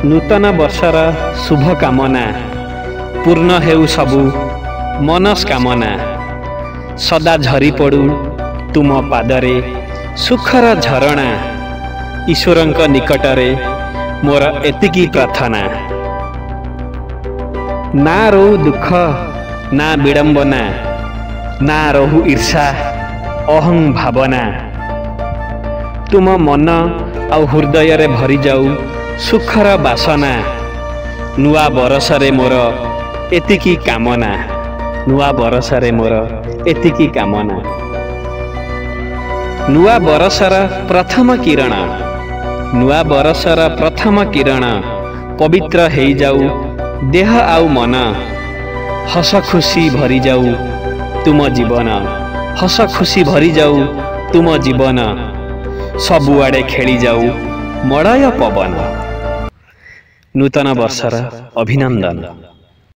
नूतन वर्षर शुभ कामना पूर्ण हेउ सबु मनस्कामना सदा झरी पड़ू तुम पादरे सुखर झरणा ईश्वरंक निकटरे मोर एतिकी प्रार्थना। ना रहु दुख ना विडंबना ना रहु ईर्षा अहं भावना तुम मन आउ हृदय रे भरी जाऊ सुखर बासना। नुआ बरसरे मोर एतिकी कामना नुआ बरसरे मोर एतिकी कामना। नुआ बरसर प्रथम किरण नुआ बरसर प्रथम किरण पवित्र हेई जाऊ देह आउ मन हस खुशी भरी जाऊ तुम जीवन हस खुशी भरी जाऊ तुम जीवन सबुआड़े खेली जाऊ मड़य पवन। नूतन वर्षर अभिनंदन।